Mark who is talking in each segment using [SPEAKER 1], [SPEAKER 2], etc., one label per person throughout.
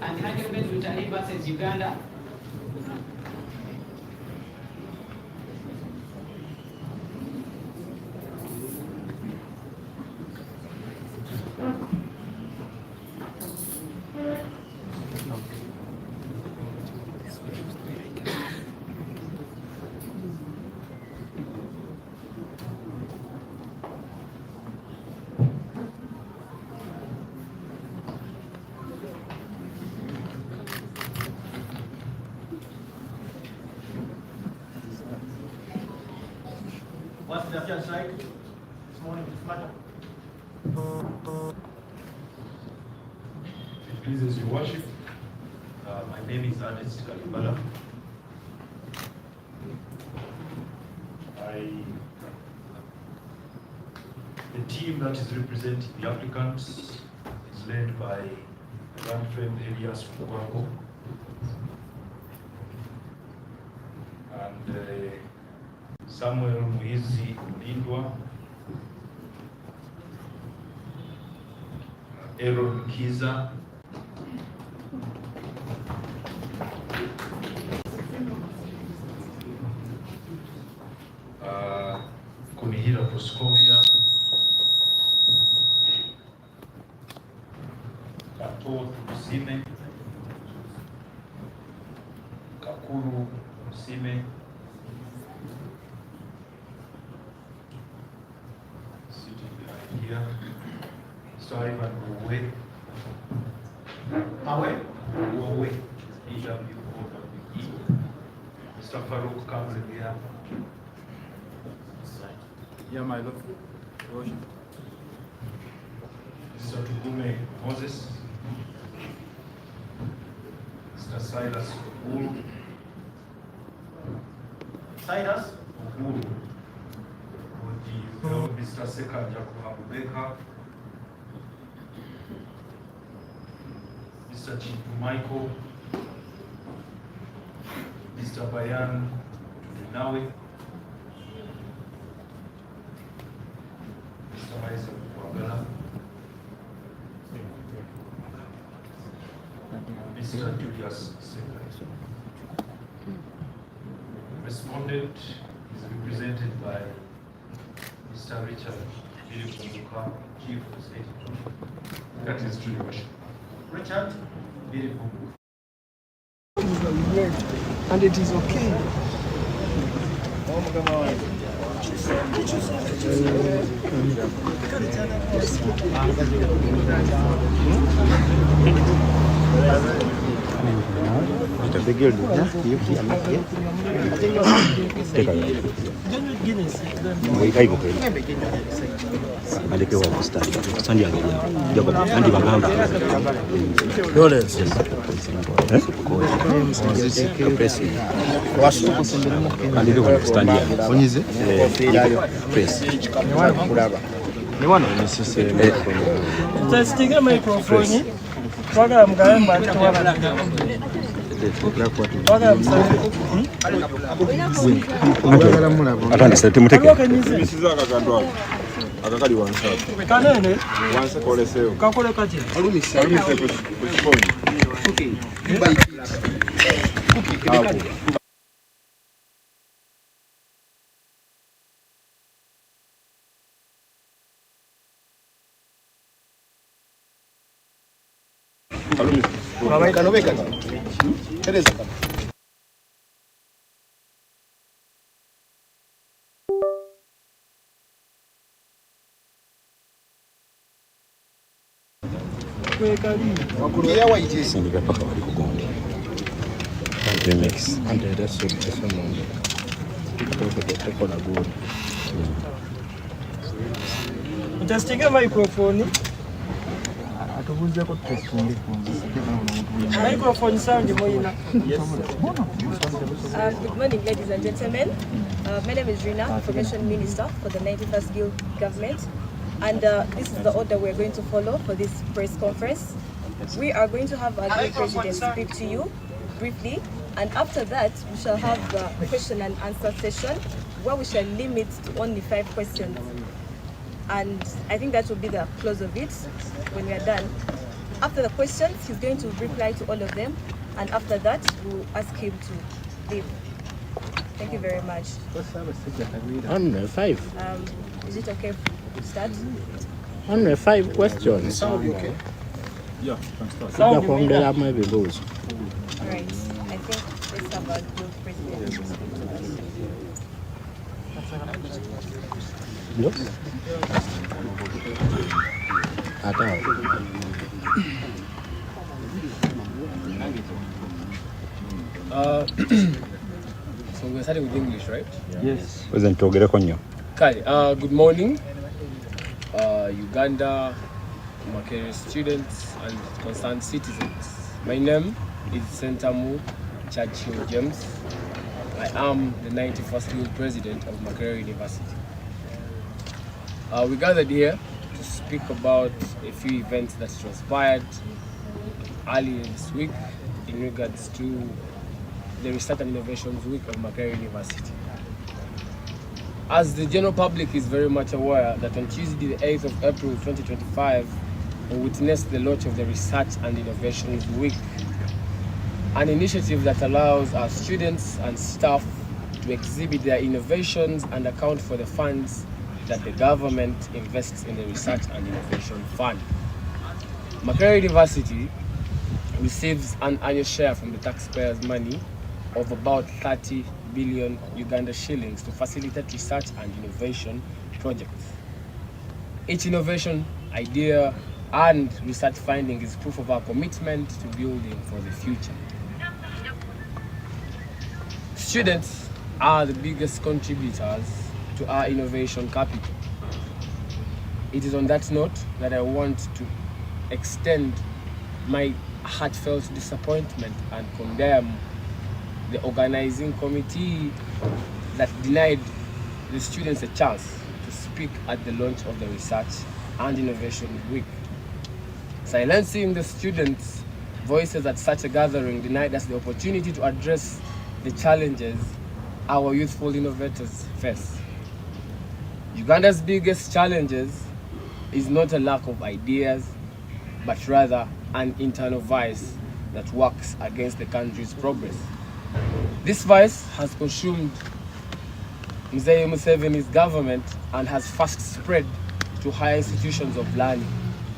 [SPEAKER 1] And Ayogeddeko Eri versus Uganda.
[SPEAKER 2] What's the judge like this morning, this matter?
[SPEAKER 3] It pleases your worship. My name is Ernest Kalibala. The team that is representing the applicants is led by my grand friend Elias Mugwango and Samuel Muizi Lindwa, Aaron Kiza, Kunihira Proskovia, Kato Musime, Kakuru Musime, here, Mr. Ivan Owe, Owe, E-W-O-W-E, Mr. Farouk Kamlegia.
[SPEAKER 4] Yeah, my love.
[SPEAKER 3] Mr. Tugume Moses, Mr. Silas Uhuru,
[SPEAKER 2] Silas?
[SPEAKER 3] Uhuru, Mr. Seka Jakuhabubeka, Mr. Chifu Michael, Mr. Bayan Tudunawe, Mr. Isaac Wagala, Mr. Julius Seka. Respondent is represented by Mr. Richard Birikumbuka, Chief of State. That is true, Your Worship.
[SPEAKER 2] Richard?
[SPEAKER 3] Birikumbuka.
[SPEAKER 5] And it is okay.
[SPEAKER 4] atandise timuteke
[SPEAKER 5] akakali kanene wansa koleseo kakole kati alumise ku kiponi okay
[SPEAKER 4] sindika paka wali kugondi mix
[SPEAKER 5] testing a microphone. Microphone sound.
[SPEAKER 6] Good morning, ladies and gentlemen. My name is Rina, Information Minister for the 91st Guild Government. And this is the order we're going to follow for this press conference. We are going to have our Guild President speak to you briefly. And after that, we shall have the question and answer session where we shall limit to only 5 questions. And I think that will be the close of it when we are done. After the questions, he's going to reply to all of them. And after that, we'll ask him to leave. Thank you very much.
[SPEAKER 7] 5.
[SPEAKER 6] Is it okay if we start?
[SPEAKER 7] 5 questions.
[SPEAKER 5] Sound okay? Yeah, can start.
[SPEAKER 6] All right. I think let's have our Guild President speak to us.
[SPEAKER 8] So we're starting with English, right?
[SPEAKER 4] yes wezentogere konyo
[SPEAKER 8] Okay. Good morning, Uganda, Makerere students and concerned citizens. My name is Ssentamu Churchill James. I am the 91st Guild President of Makerere University. We gathered here to speak about a few events that transpired earlier this week in regards to the Research and Innovations Week of Makerere University. As the general public is very much aware that on Tuesday the 8th of April 2025, we witnessed the launch of the Research and Innovations Week, an initiative that allows our students and staff to exhibit their innovations and account for the funds that the government invests in the Research and Innovation Fund. Makerere University receives an annual share from the taxpayers' money of about 30 billion Uganda shillings to facilitate research and innovation projects. Each innovation idea and research finding is proof of our commitment to building for the future. Students are the biggest contributors to our innovation capital. It is on that note that I want to extend my heartfelt disappointment and condemn the organizing committee that denied the students a chance to speak at the launch of the Research and Innovation Week. Silencing the students' voices at such a gathering denied us the opportunity to address the challenges our youthful innovators face. Uganda's biggest challenges is not a lack of ideas, but rather an internal vice that works against the country's progress. This vice has consumed Museveni's government and has fast spread to higher institutions of learning,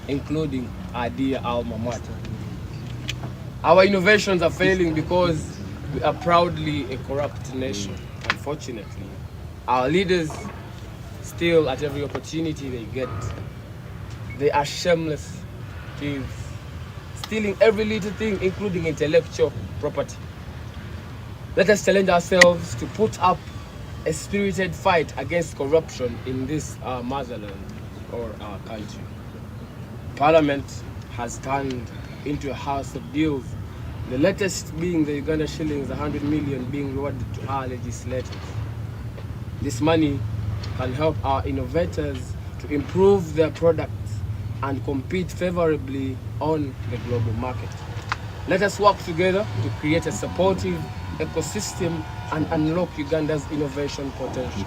[SPEAKER 8] including our dear alma mater. Our innovations are failing because we are proudly a corrupt nation. Unfortunately, our leaders steal at every opportunity they get. They are shameless thieves, stealing every little thing, including intellectual property. Let us challenge ourselves to put up a spirited fight against corruption in this our motherland or our country. Parliament has turned into a house of deals, the latest being the Uganda shillings 100 million being rewarded to our legislators. This money can help our innovators to improve their products and compete favorably on the global market. Let us work together to create a supportive ecosystem and unlock Uganda's innovation potential.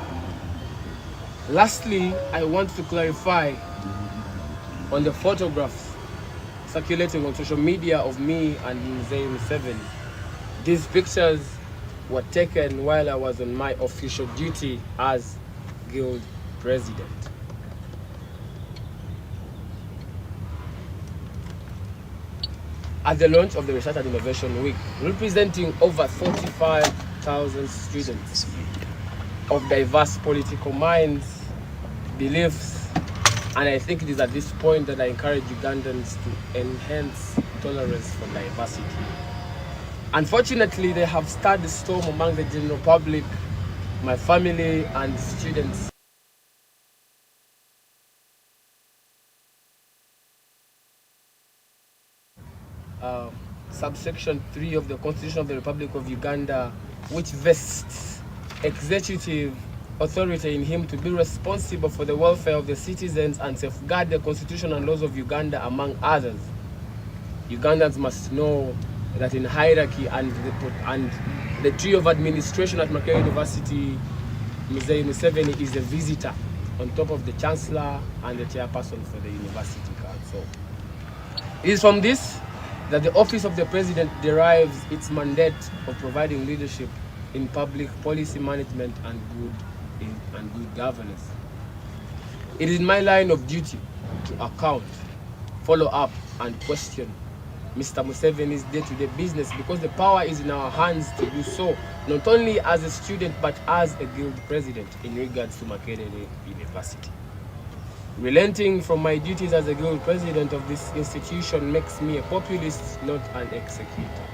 [SPEAKER 8] Lastly, I want to clarify on the photographs circulating on social media of me and Museveni. These pictures were taken while I was on my official duty as Guild President. At the launch of the Research and Innovation Week, representing over 45,000 students of diverse political minds, beliefs, and I think it is at this point that I encourage Ugandans to enhance tolerance for diversity. Unfortunately, they have stirred the storm among the general public, my family, and students. Subsection 3 of the Constitution of the Republic of Uganda, which vests executive authority in him to be responsible for the welfare of the citizens and safeguard the Constitution and laws of Uganda, among others. Ugandans must know that in hierarchy and the tree of administration at Makerere University, Museveni is a visitor on top of the Chancellor and the Chairperson for the University Council. It is from this that the Office of the President derives its mandate of providing leadership in public policy management and good governance. It is my line of duty to account, follow up, and question Mr. Museveni's day-to-day business, because the power is in our hands to do so, not only as a student but as a guild president in regards to Makerere University. Relenting from my duties as a guild president of this institution makes me a populist, not an executor.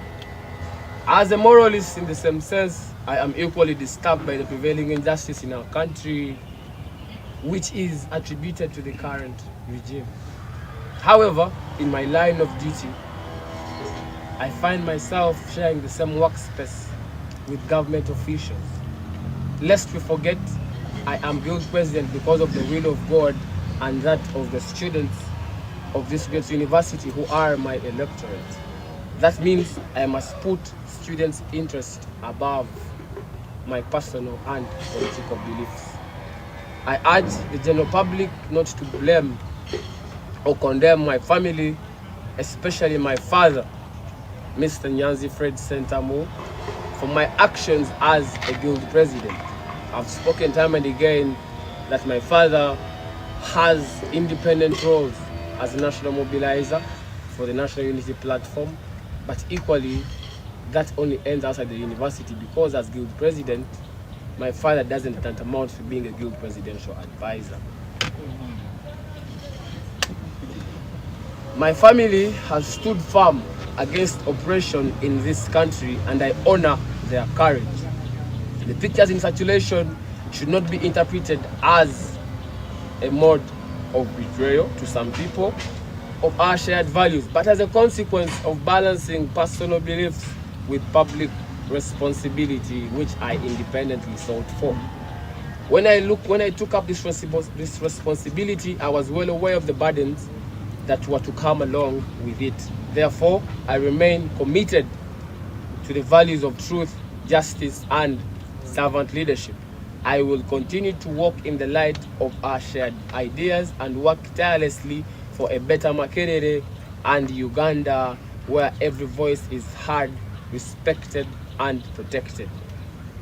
[SPEAKER 8] As a moralist in the same sense, I am equally disturbed by the prevailing injustice in our country, which is attributed to the current regime. However, in my line of duty, I find myself sharing the same workspace with government officials. Lest we forget, I am guild president because of the will of God and that of the students of this great university who are my electorate. That means I must put students' interest above my personal and political beliefs. I urge the general public not to blame or condemn my family, especially my father, Mr. Nyanzi Ssentamu, for my actions as a guild president. I've spoken time and again that my father has independent roles as a national mobilizer for the National Unity Platform, but equally that only ends outside the university, because as guild president, my father doesn't tantamount to being a guild presidential advisor. My family has stood firm against oppression in this country, and I honor their courage. The pictures in circulation should not be interpreted as a mode of betrayal to some people of our shared values, but as a consequence of balancing personal beliefs with public responsibility, which I independently sought for. When I took up this responsibility, I was well aware of the burdens that were to come along with it. Therefore, I remain committed to the values of truth, justice, and servant leadership. I will continue to walk in the light of our shared ideas and work tirelessly for a better Makerere and Uganda, where every voice is heard, respected, and protected.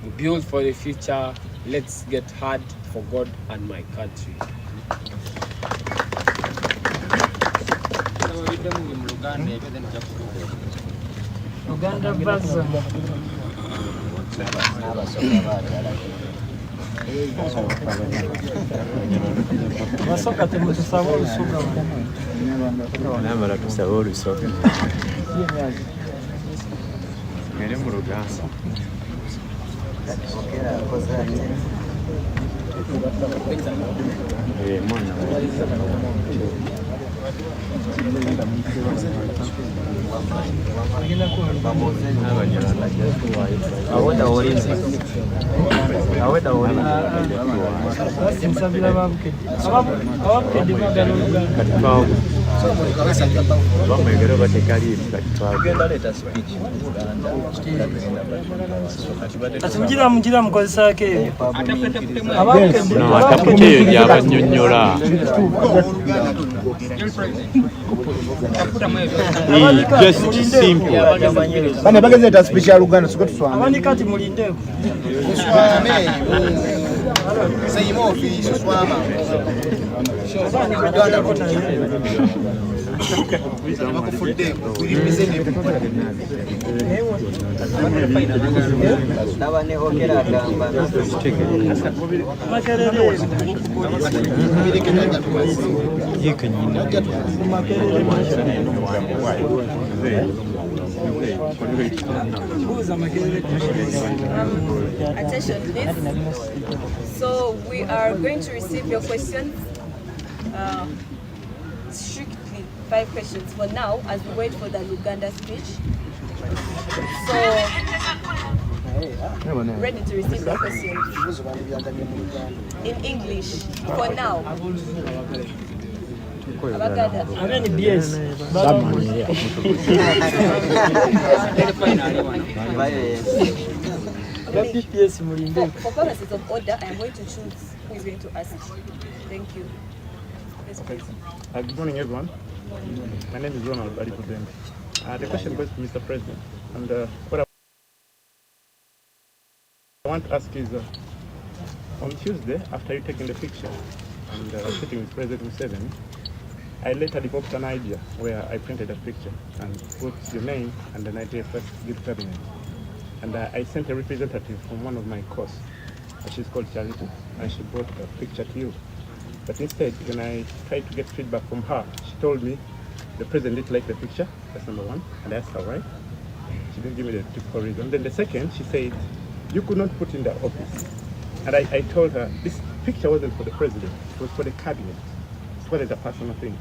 [SPEAKER 8] We build for the future. Let's get hard for God and my country.
[SPEAKER 5] Luganda baza. Basoka temutusaba olusuga.
[SPEAKER 4] Nambala tusaba olusoka. Mere mu Luganda. Mwana. bamwegera batekali
[SPEAKER 5] mujira mukozesako ebyo
[SPEAKER 4] atakuti eyo gyabanyonnyola just simple
[SPEAKER 9] bane bageze ta speech ya Luganda siko tuswame
[SPEAKER 5] abandi kati mulindeko
[SPEAKER 9] tuswame sayimo ofisi swama
[SPEAKER 6] Attention please. So we are going to receive your questions. Strictly 5 questions for now as we wait for the Luganda speech. So ready to receive the questions in English for now.
[SPEAKER 5] BS
[SPEAKER 6] For purposes of order, I am going to choose who is going to ask. Thank you. Yes, please.
[SPEAKER 10] Good morning, everyone. My name is Ronald Barikudem. The question goes to Mr. President. And what I want to ask is, on Tuesday, after you taking the picture and sitting with President Museveni, I later developed an idea where I printed a picture and put your name and the 91st Guild Cabinet. And I sent a representative from one of my courses. She's called Charity, and she brought a picture to you. But instead, when I tried to get feedback from her, she told me the president didn't like the picture. That's number one. And I asked her why. She didn't give me the typical reason. Then the second, she said, you could not put in the office. And I told her, this picture wasn't for the president, it was for the cabinet. It's what is a personal thing.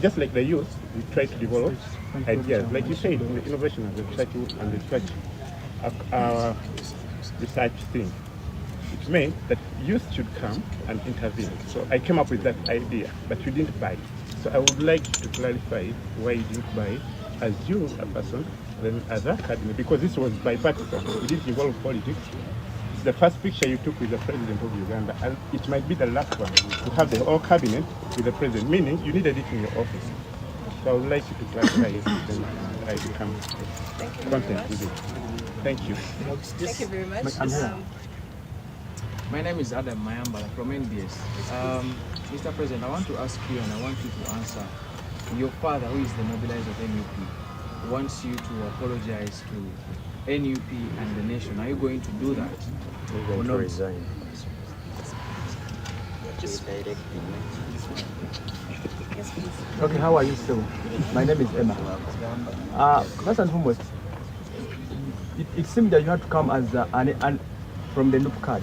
[SPEAKER 10] Just like the youth, we try to develop ideas. Like you said, in the innovation of the Churchill and the Church research thing. It meant that youth should come and intervene. So I came up with that idea, but you didn't buy it. So I would like you to clarify why you didn't buy it as you, a person, then as a cabinet, because this was bipartisan. It didn't involve politics. It's the first picture you took with the president of Uganda, and it might be the last one to have the whole cabinet with the president, meaning you needed it in your office. So I would like you to clarify it, then I become content with it. Thank you.
[SPEAKER 6] Thank you very much.
[SPEAKER 11] My name is Adam Mayambala from NBS. Mr. President, I want to ask you and I want you to answer. Your father, who is the mobilizer of NUP, wants you to apologize to NUP and the nation. Are you going to do that?
[SPEAKER 4] We're going to resign.
[SPEAKER 9] Okay, how are you still? My name is Emma. First and foremost, it seemed that you had to come as from the NUP card.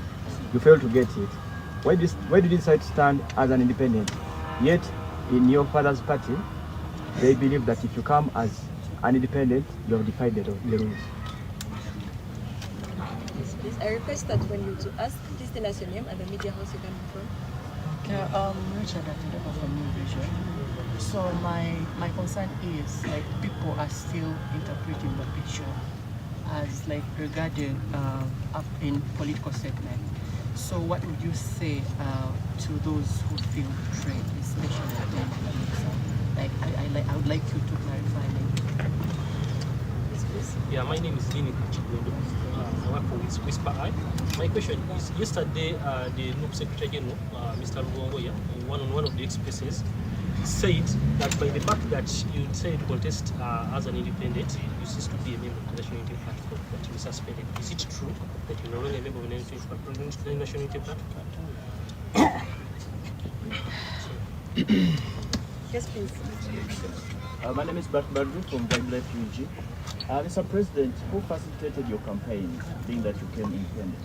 [SPEAKER 9] You failed to get it. Why did you decide to stand as an independent? Yet, in your father's party, they believe that if you come as an independent, you have defied the rules.
[SPEAKER 6] Yes, please. I request that when you to ask, please tell us your name and the media house you come from.
[SPEAKER 12] Richard Ayogeddeko from New Vision. So my concern is like people are still interpreting the picture as like regarding up in political segment. So what would you say to those who feel betrayed, especially at the end of the Like I would like you to clarify.
[SPEAKER 13] Yeah, my name is Lini Kuchigondo. I work for Whisper Eye. My question is, yesterday the NUP Secretary General, Mr. Lugongoya, on one of the expresses, said that by the fact that you decided to contest as an independent, you cease to be a member of the National Unity Platform, that you were suspended. Is it true that you're no longer a member of the National Unity Platform?
[SPEAKER 6] Yes, please.
[SPEAKER 14] My name is Bart Badru from Wildlife UG. Mr. President, who facilitated your campaign, being that you came independent?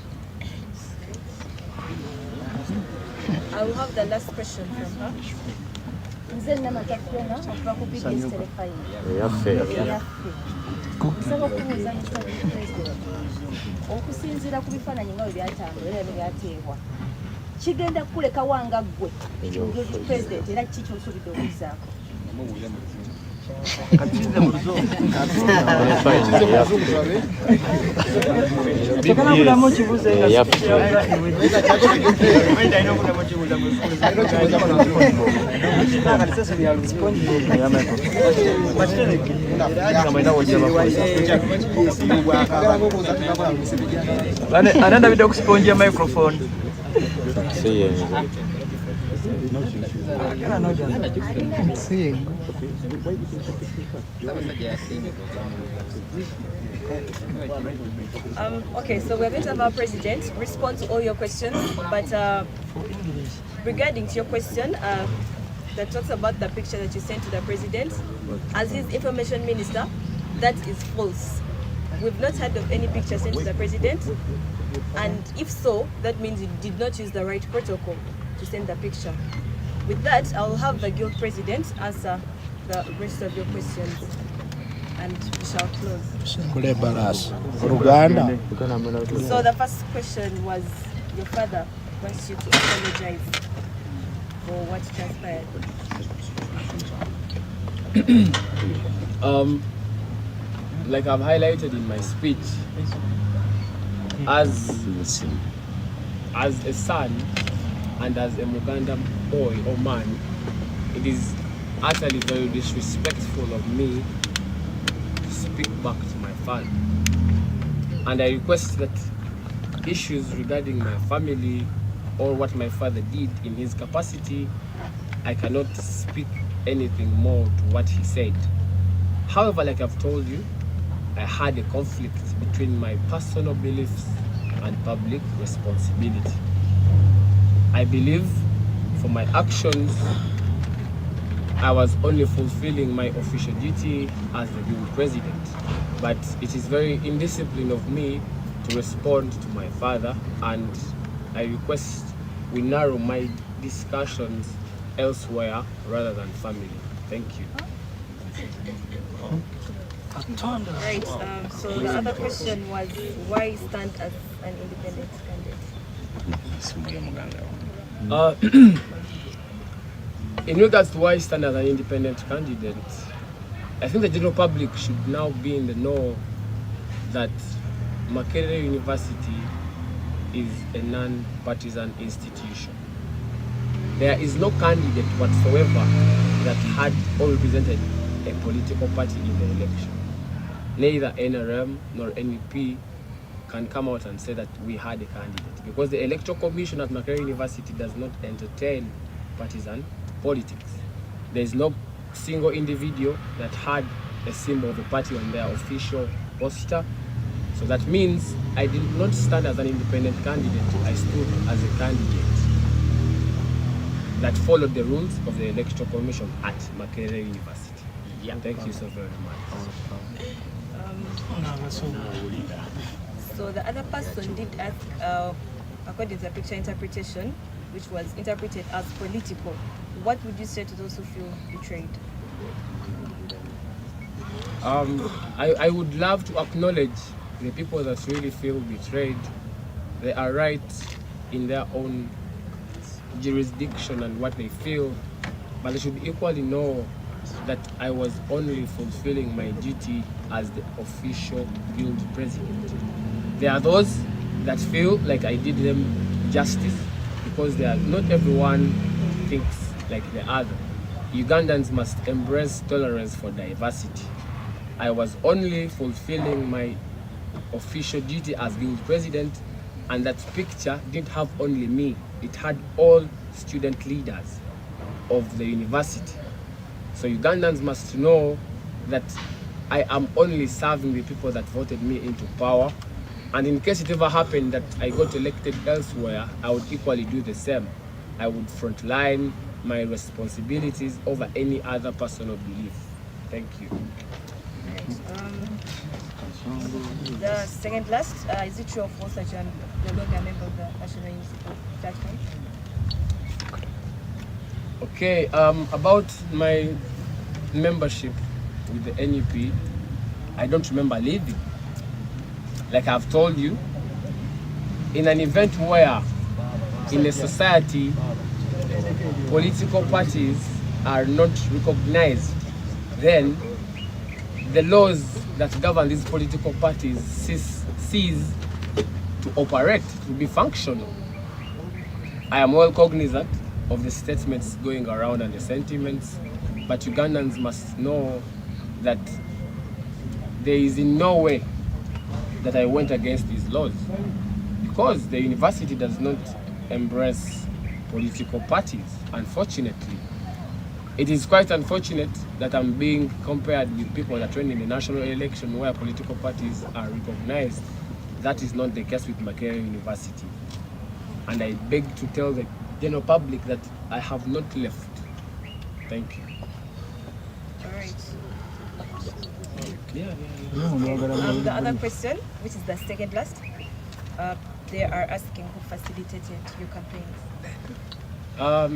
[SPEAKER 6] I will have the last question from her.
[SPEAKER 15] Okusinziira ku bifaananyi nga bwe byatambula era ne byateebwa kigenda kukuleka wanga ggwe president era kiki ky'osuubidde okuzaako?
[SPEAKER 9] Anaenda video kusponjia microphone.
[SPEAKER 6] Okay, so we're going to have our president respond to all your questions, but regarding to your question that talks about the picture that you sent to the president, as his information minister, that is false. We've not heard of any picture sent to the president, and if so, that means you did not use the right protocol to send the picture. With that, I'll have the guild president answer the rest of your questions, and we shall close.
[SPEAKER 7] Luganda.
[SPEAKER 6] So the first question was, your father wants you to apologize for what transpired.
[SPEAKER 8] Like I've highlighted in my speech, as a son and as a Luganda boy or man, it is utterly very disrespectful of me to speak back to my father. And I request that issues regarding my family or what my father did in his capacity, I cannot speak anything more to what he said. However, like I've told you, I had a conflict between my personal beliefs and public responsibility. I believe for my actions, I was only fulfilling my official duty as the guild president, but it is very indisciplined of me to respond to my father, and I request we narrow my discussions elsewhere rather than family. Thank you.
[SPEAKER 6] Right, so the other question was, why stand as an independent candidate?
[SPEAKER 8] In regards to why I stand as an independent candidate, I think the general public should now be in the know that Makerere University is a non-partisan institution. There is no candidate whatsoever that had or represented a political party in the election. Neither NRM nor NEP can come out and say that we had a candidate, because the Electoral Commission at Makerere University does not entertain partisan politics. There is no single individual that had a symbol of a party on their official poster. So that means I did not stand as an independent candidate, I stood as a candidate that followed the rules of the Electoral Commission at Makerere University. Thank you so very much.
[SPEAKER 6] So the other person did ask, according to the picture interpretation, which was interpreted as political, what would you say to those who feel betrayed?
[SPEAKER 8] I would love to acknowledge the people that really feel betrayed. They are right in their own jurisdiction and what they feel, but they should equally know that I was only fulfilling my duty as the official guild president. There are those that feel like I did them justice, because not everyone thinks like the other. Ugandans must embrace tolerance for diversity. I was only fulfilling my official duty as guild president, and that picture didn't have only me, it had all student leaders of the university. So Ugandans must know that I am only serving the people that voted me into power, and in case it ever happened that I got elected elsewhere, I would equally do the same. I would frontline my responsibilities over any other personal belief. Thank you.
[SPEAKER 6] The second last, is it true or false that you are no longer a member of the National Unity Platform?
[SPEAKER 8] Okay, about my membership with the NEP, I don't remember leaving. Like I've told you, in an event where in a society political parties are not recognized, then the laws that govern these political parties cease to operate, to be functional. I am well cognizant of the statements going around and the sentiments, but Ugandans must know that there is in no way that I went against these laws, because the university does not embrace political parties, unfortunately. It is quite unfortunate that I'm being compared with people that went in the national election where political parties are recognized. That is not the case with Makerere University. And I beg to tell the general public that I have not left. Thank you.
[SPEAKER 6] All right. The other question, which is the second last, they are asking who facilitated your campaigns.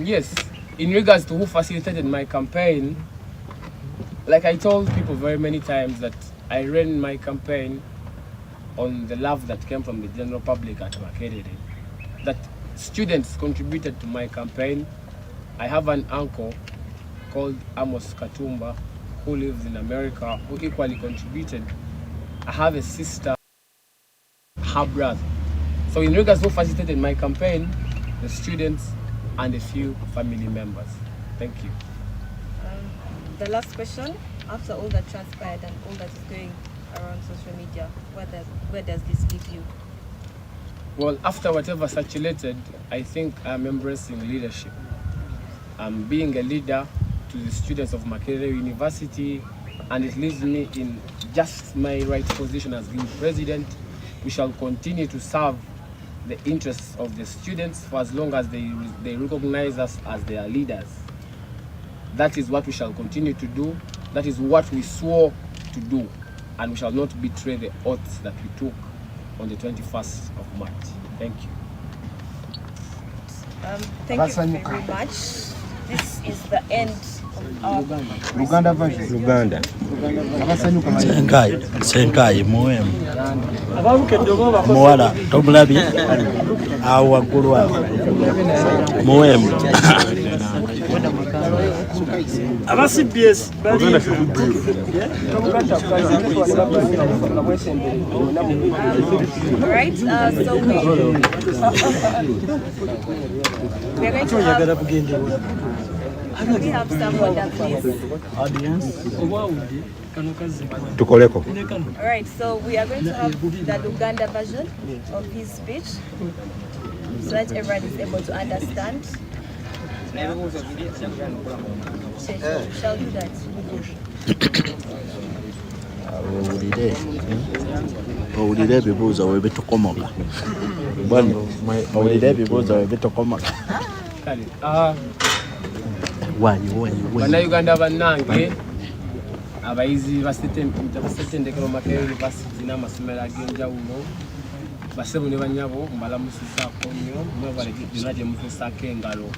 [SPEAKER 8] Yes, in regards to who facilitated my campaign, like I told people very many times that I ran my campaign on the love that came from the general public at Makerere, that students contributed to my campaign. I have an uncle called Amos Katumba who lives in America who equally contributed. I have a sister, her brother. So in regards to who facilitated my campaign, the students and a few family members. Thank you.
[SPEAKER 6] The last question, after all that transpired and all that is going around social media, where does this leave you?
[SPEAKER 8] Well, after whatever circulated, I think I'm embracing leadership. I'm being a leader to the students of Makerere University, and it leaves me in just my right position as Guild President. We shall continue to serve the interests of the students for as long as they recognize us as their leaders. That is what we shall continue to do. That is what we swore to do, and we shall not betray the oaths that we took on the 21st of March. Thank you.
[SPEAKER 6] Thank you very much. This is the end of our
[SPEAKER 7] Luganda version.
[SPEAKER 4] Luganda.
[SPEAKER 7] Senkai muwemu. Muwala tomulabi awo waggulu awo. Muwemu.
[SPEAKER 5] Aba CBS bali
[SPEAKER 6] right, so we are going to have someone that please.
[SPEAKER 4] Tukoleko.
[SPEAKER 6] All right, so we are going to have the Luganda version of his speech so that everyone is able to understand. Shall do that.
[SPEAKER 7] Owulire ebibuuzo we bitukomoka. Bwana, owulire ebibuuzo we bitukomoka.
[SPEAKER 8] Bannayuganda bannange, abayizi basetendekero Makerere University n'amasomero ag'enjawulo, basebo ne bannyabo mbalamusizaako nnyo mwebale gyonna gye mutuusaako engalo.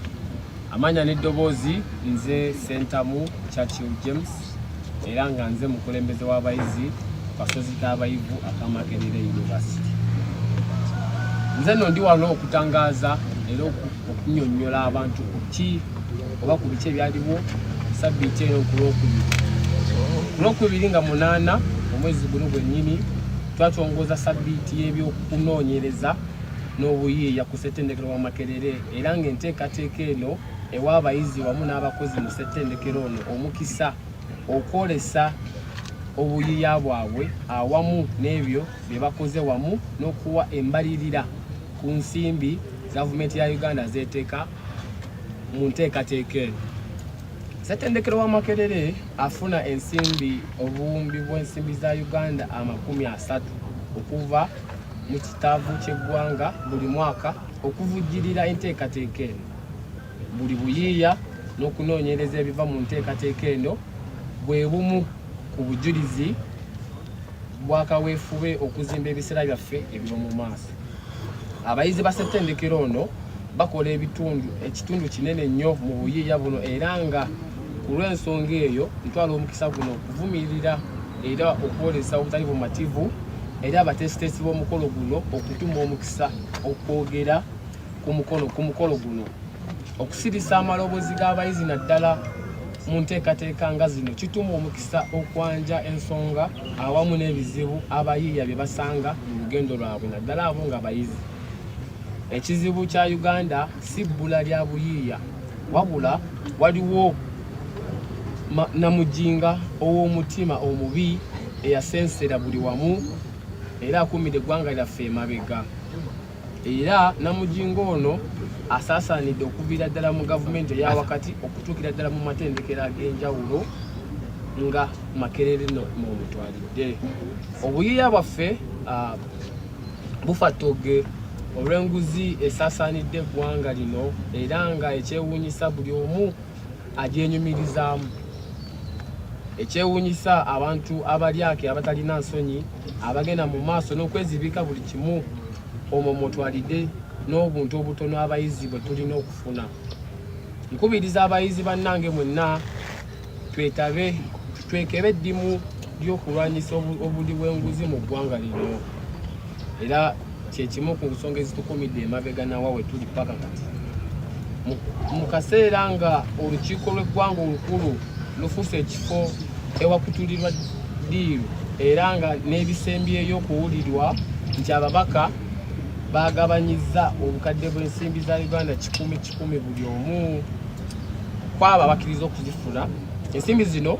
[SPEAKER 8] Amanya n'eddoboozi nze Ssentamu Churchill James, era nga nze mukulembeze w'abayizi kasozi k'abayivu aka Makerere University. Nze nno ndi wano okutangaaza era okunnyonnyola abantu ku ki oba ku biki ebyaliwo sabbiiti eno ku Lwokubiri nga 8 omwezi guno gwennyini twatongoza sabbiiti y'ebyokunoonyereza n'obuyiiya ku ssettendekero wa Makerere, era ng'enteekateeka eno ewa abayizi wamu n'abakozi mu ssettendekero ono omukisa okwolesa obuyiiya bwabwe awamu n'ebyo bye bakoze wamu n'okuwa embalirira ku nsimbi gavumenti ya Uganda zeeteeka mu nteekateeka eno. Ssettendekero wa Makerere afuna ensimbi obuwumbi bw'ensimbi za Uganda 30 okuva mu kitaavu ky'eggwanga buli mwaka okuvujjirira enteekateeka eno. Buli buyiiya n'okunoonyereza ebiva mu nteekateeka eno bwe bumu ku bujulizi bw'akaweefube okuzimba ebiseera byaffe ebiro mu maaso. Abayizi ba ssettendekero ono bakola ekitundu kinene nnyo mu buyiiya buno, era nga ku lw'ensonga eyo ntwala omukisa guno okuvumirira era okwolesa obutali bumativu era abateesiteesi b'omukolo guno okutuma omukisa okwogera ku mukolo guno, okusirisa amaloboozi g'abayizi naddala mu nteekateeka nga zino kituma omukisa okwanja ensonga awamu n'ebizibu abayiiya bye basanga mu lugendo lwabwe naddala abo nga bayizi. Ekizibu kya Uganda si bbula lya buyiiya wabula waliwo namujinga ow'omutima omubi eyasensera buli wamu era akumira eggwanga lyaffe emabega. Era namujinga ono asaasaanidde okuviira ddala mu gavumenti eya wakati okutuukira ddala mu matendekero ag'enjawulo nga Makerere n'omutwalidde. Obuyiiya bwaffe bufa ttogge olw'enguzi esaasaanidde eggwanga lino era nga ekyewuunyisa buli omu agyenyumirizaamu. Ekyewuunyisa abantu abalyake abatalina nsonyi abagenda mu maaso n'okwezibika buli kimu omwo mutwalidde n'obuntu obutono abayizi bwe tulina okufuna. Nkubiriza abayizi bannange mwenna twekebe eddimu ly'okulwanyisa obuli bw'enguzi mu ggwanga lino era kyekimu ku nsonga ezitukumidde emabega nawa we tuli paka kati. Mu kaseera nga olukiiko lw'eggwanga olukulu lufuuse ekifo ewakutulirwa ddiiru era nga n'ebisembyeyo okuwulirwa nti ababaka bagabanyiza obukadde bw'ensimbi za Uganda 100 buli omu kwaba bakkiriza okuzifuna. Ensimbi zino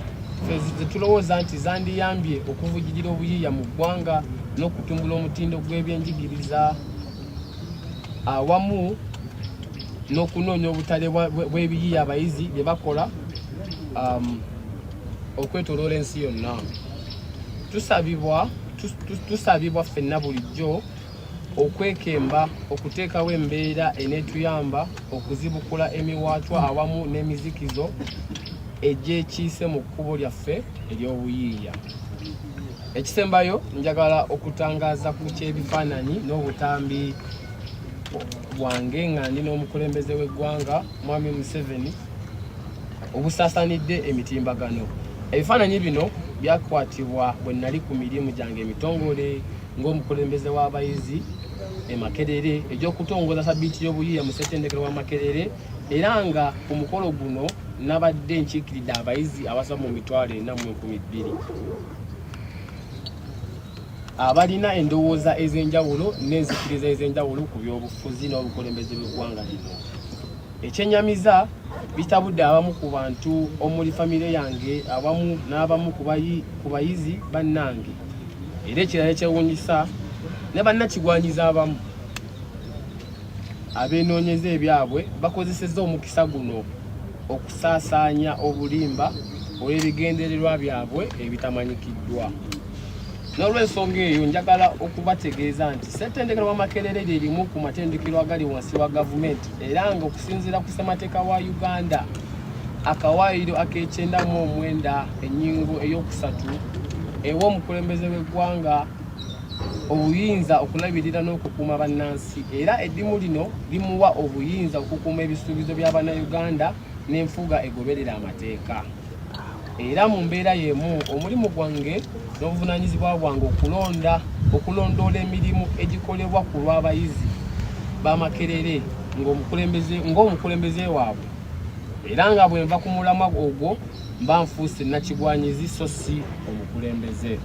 [SPEAKER 8] zetulowooza nti zandiyambye okuvujjirira obuyiiya mu ggwanga n'okutumbula omutindo gw'ebyenjigiriza awamu n'okunoonya obutale bw'ebiyiiya abayizi bye bakola okwetoloola ensi yonna. Tusabibwa ffenna bulijjo okwekemba okuteekawo embeera eneetuyamba okuzibukula emiwaatwa awamu n'emizikizo egyekiise mu kkubo lyaffe ery'obuyiiya. Ekisembayo njagala okutangaaza ku ky'ebifaananyi n'obutambi bwange nga ndi n'omukulembeze w'eggwanga Mwami Museveni obusaasaanidde emitimbagano. Ebifaananyi bino byakwatibwa bwe nali ku mirimu gyange emitongole ng'omukulembeze w'abayizi e Makerere egy'okutongoza sabiiti y'obuyiiya mu ssettendekero wa Makerere era nga ku mukolo guno nabadde nkiikiridde abayizi abasaba mu 4,200 abalina endowooza ez'enjawulo n'enzikiriza ez'enjawulo ku by'obufuzi n'obukulembeze bw'eggwanga lino. Ekyennyamiza bitabudde abamu ku bantu omuli famire yange awamu n'abamu ku bayizi bannange era ekirala ekyewuunyisa ne bannakigwanyiza abamu abeenoonyeza ebyabwe bakozesezza omukisa guno okusaasaanya obulimba olw'ebigendererwa byabwe ebitamanyikiddwa. N'olw'ensonga eyo njagala okubategeeza nti ssettendekero wa Makerere lirimu ku matendekero agali wansi wa gavumenti era nga okusinziira ku ssemateeka wa Uganda akawaayiro ak'E9 ennyingo ey'okusatu ew'omukulembeze w'eggwanga obuyinza okulabirira n'okukuuma bannansi era eddimu lino limuwa obuyinza okukuuma ebisuubizo by'Abannayuganda n'enfuga egoberera amateeka. Era mu mbeera y'emu omulimu gwange n'obuvunaanyizibwa bwange okulondoola emirimu egikolebwa ku lw'abayizi ba Makerere ng'omukulembeze waabwe era nga bwe nva ku mulamwa ogwo mba nfuuse nakigwanyizi so si omukulembeze.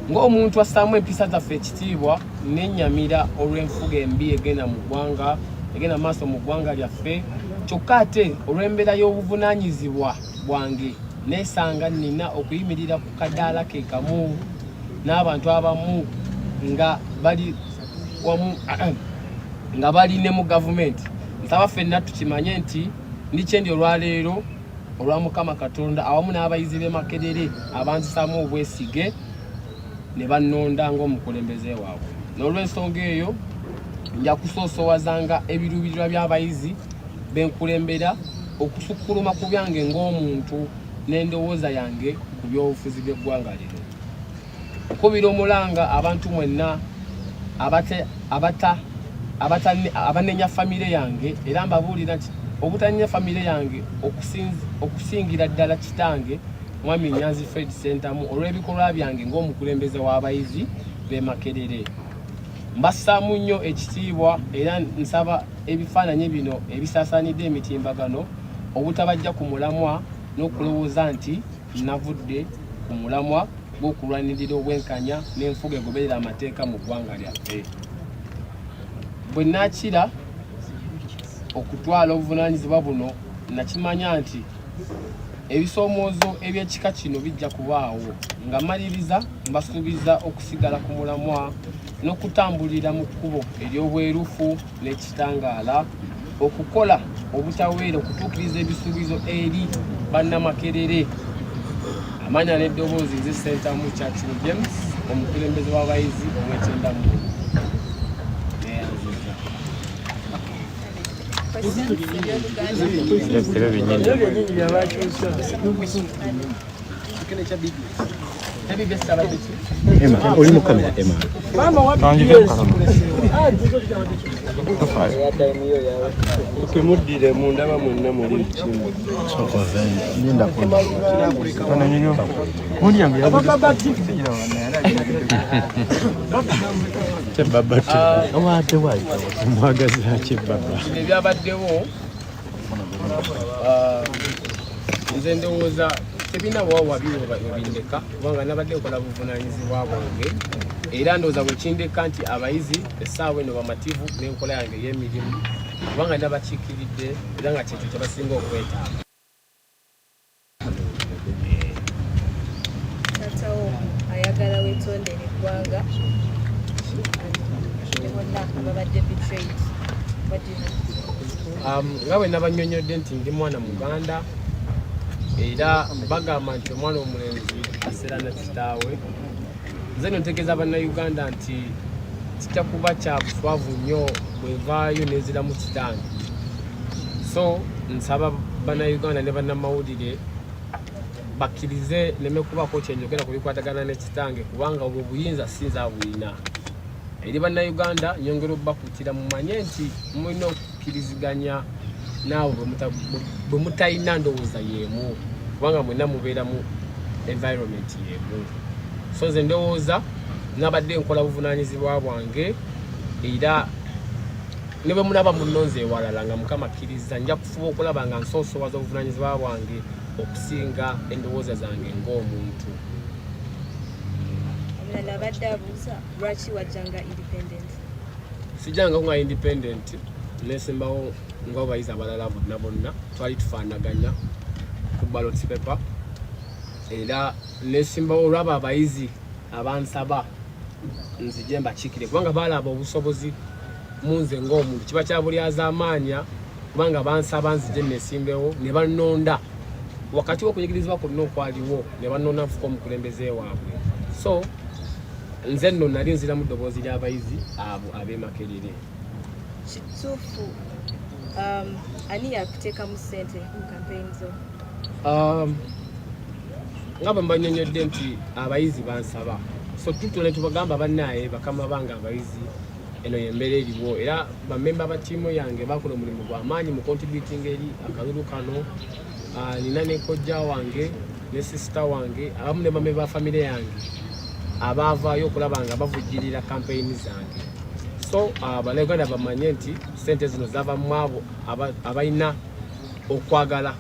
[SPEAKER 8] Ng'omuntu assaamu empisa zaffe ekitiibwa n'ennyamira olw'enfuga embi egenda maaso mu ggwanga lyaffe kyokka ate olw'embeera y'obuvunaanyizibwa bwange neesanga nina okuyimirira ku kadaala ke kamu n'abantu abamu nga bali ne mu gavumenti. Nsaba ffenna tukimanye nti ndikyendi olwaleero olwa Mukama Katonda awamu n'abayizi b'e Makerere abanzisaamu obwesige ne bannonda ng'omukulembeze waabwe. N'olw'ensonga eyo nja kusoosowazanga ebiruubirirwa by'abayizi benkulembera okusukkuluma ku byange ng'omuntu n'endowooza yange ku by'obufuzi bw'eggwanga lino. Okubira omulanga abantu mwenna abanenya famire yange era mbabuulira nti obutanenya famire yange okusingira ddala kitange Mwami Nyanzi Ssentamu olw'ebikolwa byange ng'omukulembeze w'abayizi b'e Makerere. Mbassaamu nnyo ekitiibwa era nsaba ebifaananyi bino ebisaasaanidde emitimbagano obutabajja ku mulamwa n'okulowooza nti navudde ku mulamwa gw'okulwanirira obwenkanya n'enfuga egoberera amateeka mu ggwanga lyaffe. Bwe naakira okutwala obuvunaanyizibwa buno nakimanya nti ebisoomoozo eby'ekika kino bijja kubaawo, nga maliriza mbasuubiza okusigala ku mulamwa n'okutambulira mu kkubo ery'obwerufu n'ekitangaala, okukola obutaweera okutuukiriza ebisuubizo eri bannamakerere. Amanya n'eddoboozi nze Ssentamu Churchill James, omukulembeze w'abayizi omwekyenda mu
[SPEAKER 4] Emma, oli mu kamera Emma.
[SPEAKER 5] Okemudire mundaba mwenna muli kimu.
[SPEAKER 7] Sokove ninda
[SPEAKER 5] kuna. Kana nyinyo. Muli yangu ya
[SPEAKER 4] Chebabatu. Awate wayi. Mwagazi chebaba.
[SPEAKER 8] Ebyabaddewo nze ndowooza tebina wawa bindeka kubanga nabadde nkola buvunaanyizibwa bwange era ndowooza bwe kindeka nti abayizi essaawa eno bamativu n'enkola yange ey'emirimu kubanga nabakiikiridde era nga kyekyo kye basinga okwetaaga.
[SPEAKER 6] Tatawo ayagala wetondere eggwanga ne bonna ababadde betrayed.
[SPEAKER 8] Nga bwe nabannyonnyodde nti ndi mwana Muganda era bagamba nti omwana omulenzi aseera na kitaawe. Nze ntegeeza bannayuganda nti kijja kuba kya buswavu nnyo bwevaayo nezira mu kitange. So nsaba bannayuganda ne bannamawulire bakkirize neme kubaako kyenjogera ku bikwatagana n'ekitange kubanga obwo buyinza sinza abulina. Eri bannayuganda nyongera obbakuutira mumanye nti mulina okukkiriziganya naawe bwe mutalina ndowooza y'emu kubanga mwenna mubeera mu environment y'emu. So nze ndowooza nabadde nkola buvunaanyizibwa bwange era ne bwe munaba munnonze ewalala nga Mukama akkiriza nja kufuba okulaba nga nsoosowaza obuvunaanyizibwa bwange okusinga endowooza zange ng'omuntu.
[SPEAKER 6] Omulala abadde abuuza lwaki wajjanga independent?
[SPEAKER 8] Sijjanga nga independent, nesimbawo ng'abayizi abalala bonna twali tufaanaganya ku ballot paper era nesimbawo olwaba abayizi abansaba nzije mbakiikire kubanga balaba obusobozi munze ng'omuntu kiba kya buli azaamaanya kubanga bansaba nzije nesimbewo ne bannonda wakati w'okuyigirizibwa kwonna okwaliwo ne bannonda nfuka omukulembeze waabwe. So nze nno nali nzira mu ddoboozi ly'abayizi abo ab'Emakerere.
[SPEAKER 6] Kituufu ani yakuteekamu ssente mu campaign zo?
[SPEAKER 8] Nga bwe mbanyonyodde nti abayizi bansaba, so tutule tubagamba bannaaye bakama bange abayizi eno y'embeera eriwo era bammemba ba ttiimu yange bakola omulimu gw'amaanyi mu contributing eri akalulu kano. Nina ne kojja wange ne sisita wange abamu ne bammemba ba famire yange abaavaayo okulaba nga bavujjirira campaign zange. So bannayuganda bamanye nti ssente zino zava mu abo abalina okwagala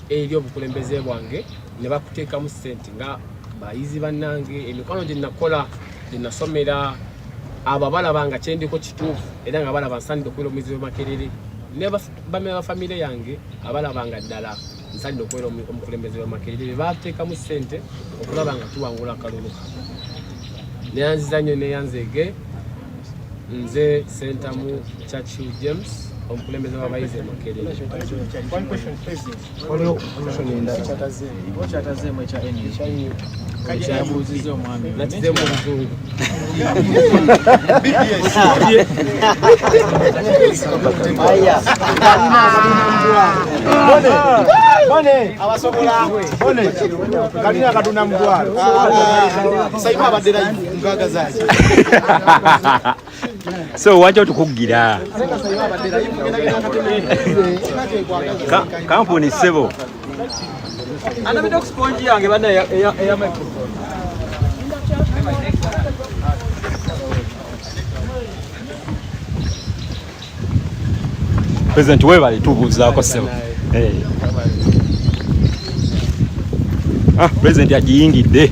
[SPEAKER 8] eri obukulembeze bwange ne bakuteekamu ssente nga bayizi bannange. Emikwano gye nakola gye nasomera abo balaba nga kyendiko kituufu era nga balaba nsaanidde okubeera omuyizi w'Emakerere ne bammemba ba famire yange abalaba nga ddala nsaanidde okubeera omukulembeze w'Emakerere be bateekamu ssente okulaba nga tuwangula akalulu kano. Neyanziza nnyo neyanzeege nze Ssentamu Churchill James omukulembeze w'abayizi Emakerere.
[SPEAKER 11] One question, please. Okyatazeemu ekya NUP. Kajja yabuuzizza omwami.
[SPEAKER 8] Nakizemu oluzungu.
[SPEAKER 5] Bone abasobola bone kalina katuna mugwalo sayima abadde live ngaga zazi
[SPEAKER 4] so wacha tukugira kampuni sebo
[SPEAKER 5] ana bido sponge yange bana ya microphone
[SPEAKER 4] President webali tubuuzaako sebo President agiyingidde.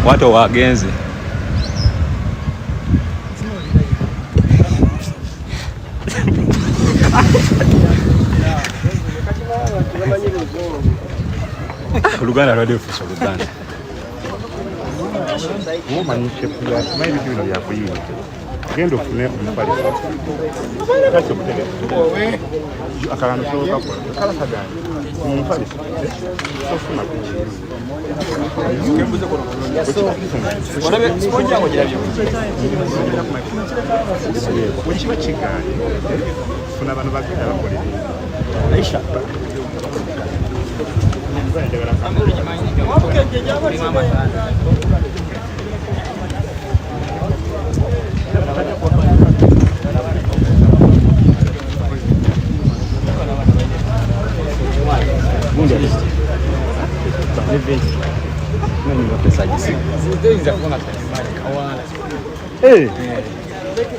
[SPEAKER 4] Watu wagenze. Luganda radio for Luganda.
[SPEAKER 10] Woman shepherd, maybe you know ya kuyiga. Gendo fune umufali. Kacho kutele. Akana soka kwa. Kala sagani. Umufali. So funa ku. Kembuze ko. Wanabe sponja ngo jirabyo. Uchiba chigani. Funa abantu bagenda bakolera. Aisha.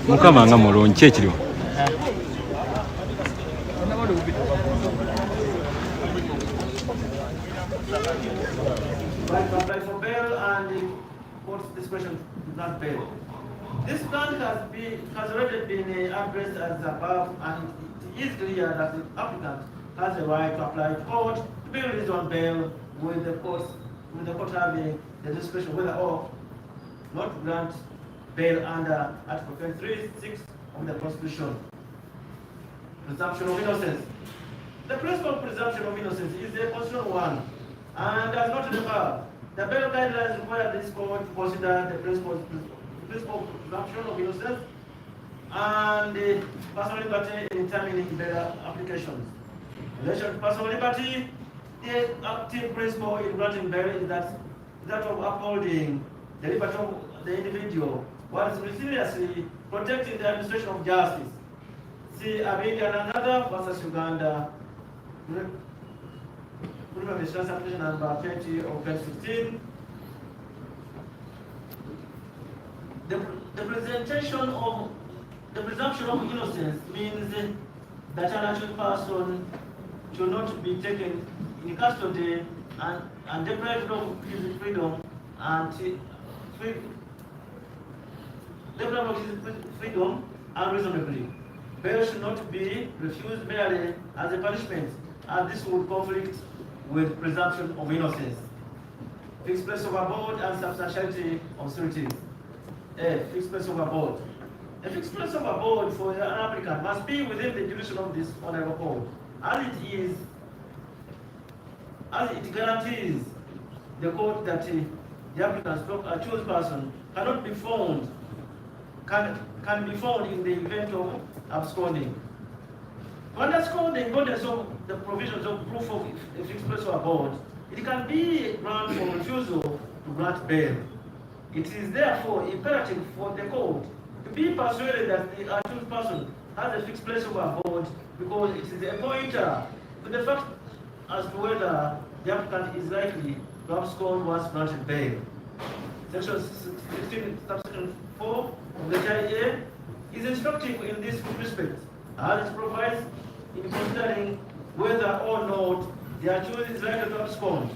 [SPEAKER 4] Mukama nga mulungi ekiriwo.
[SPEAKER 2] Apply for bail and the court's discretion to grant bail. This grant has already been addressed as above, and it is clear that the applicant has the right to apply to court to be released on bail with the court having the discretion whether or not to grant bail under Article 23(6) of the Constitution. Presumption of innocence. The principle of presumption of innocence is a constitutional one, and does not refer. The bail guidelines require this court to consider the principle of presumption of innocence and the personal liberty in determining bail applications. In relation to personal liberty, the active principle in granting bail is that of upholding the liberty of the individual while seriously protecting the administration of justice. See Abidi and another versus Uganda. Application number 20 of 2016. The presumption of innocence means that an actual person should not be taken in custody and deprived of his freedom unreasonably. Bail should not be refused merely as a punishment, and this would conflict with presumption of innocence. Fixed place of abode and substantiality of sureties. Fixed place of abode. A fixed place of abode for an applicant must be within the jurisdiction of this honorable court, as it guarantees the court that the applicant's accused person cannot be found, can be found in the event of absconding. To underscore the importance of the provisions of proof of a fixed place of abode, it can be a ground for refusal to grant bail. It is therefore imperative for the court to be persuaded that the accused person has a fixed place of abode, because it is a pointer to the fact as to whether the applicant is likely to abscond once granted bail. Section 16, subsection 4 of the JIA is instructive in this respect, as it provides in considering whether or not the accused is likely to abscond.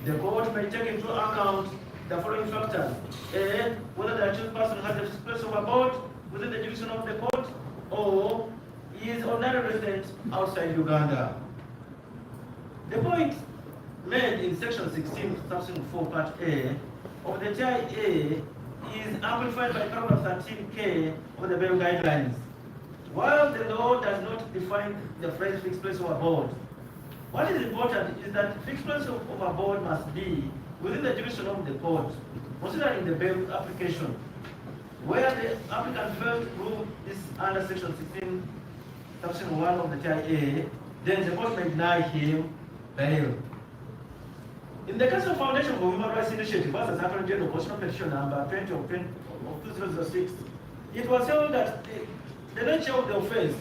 [SPEAKER 2] The court may take into account the following factors: A, whether the accused person has a place of abode within the jurisdiction of the court, or is ordinary resident outside Uganda. The point made in section 16, subsection 4, part A of the JIA is amplified by paragraph 13K of the bail guidelines. While the law does not define the phrase fixed place of abode, what is important is that fixed place of abode must be within the jurisdiction of the court, considering the bail application. Where the applicant fails to prove this under section 16, section 1 of the JIA, then the court may deny him bail. In the case of Foundation for Human Rights Initiative versus Attorney General Constitutional Petition number 20 of 2006, it was held that the nature of the offense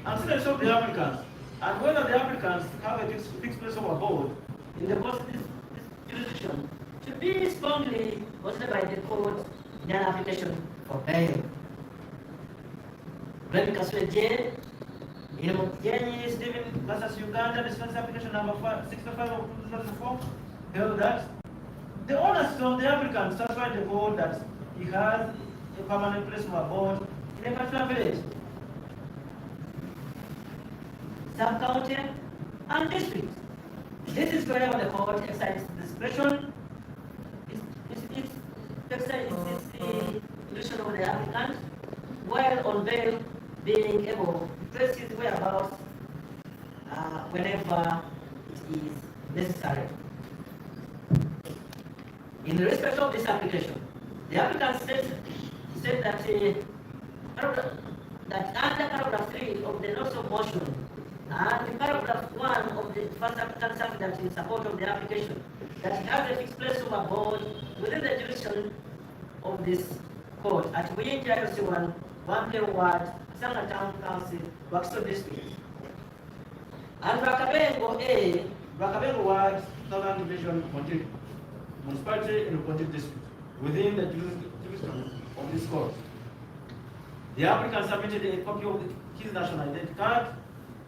[SPEAKER 2] and status of the applicants, and whether the applicants have a fixed place of abode,
[SPEAKER 16] in the course of this jurisdiction should be strongly considered by the court in an application for bail. Brady Kasweje, in Mukjenyi Stephen versus Uganda, dispense application number 65 of 2004, held that the owners of the applicant satisfied the court that he has a permanent place of abode in a particular village, sub-county, and district. This is wherever the court exercises discretion. It exercises the discretion of the applicant, while on bail being able to trace his whereabouts whenever it is necessary. In respect of this application, the applicant said that under paragraph 3 of the notice of motion and paragraph 1 of the first applicant's affidavit in support of the application, that he has a fixed place of abode within the jurisdiction of this court at Nyanzi Ayogeddeko Eri Ward, Sanga Town Council, Wakiso District, and Rakabengo A, Rakabengo Ward, Southern Division, Municipality in Rukonji District, within the jurisdiction of this court. The applicant submitted a copy of his national identity card,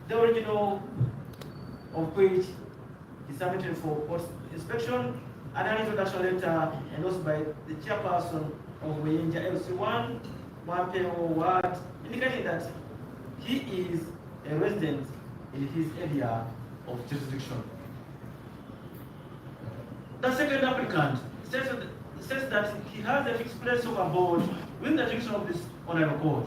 [SPEAKER 16] the original of which he submitted for post inspection, and an introduction letter endorsed by the chairperson of Nyanzi LC1, Wapeo Ward, indicating that he is a resident in his area of jurisdiction. The second applicant says that he has a fixed place of abode within the jurisdiction of this honorable court.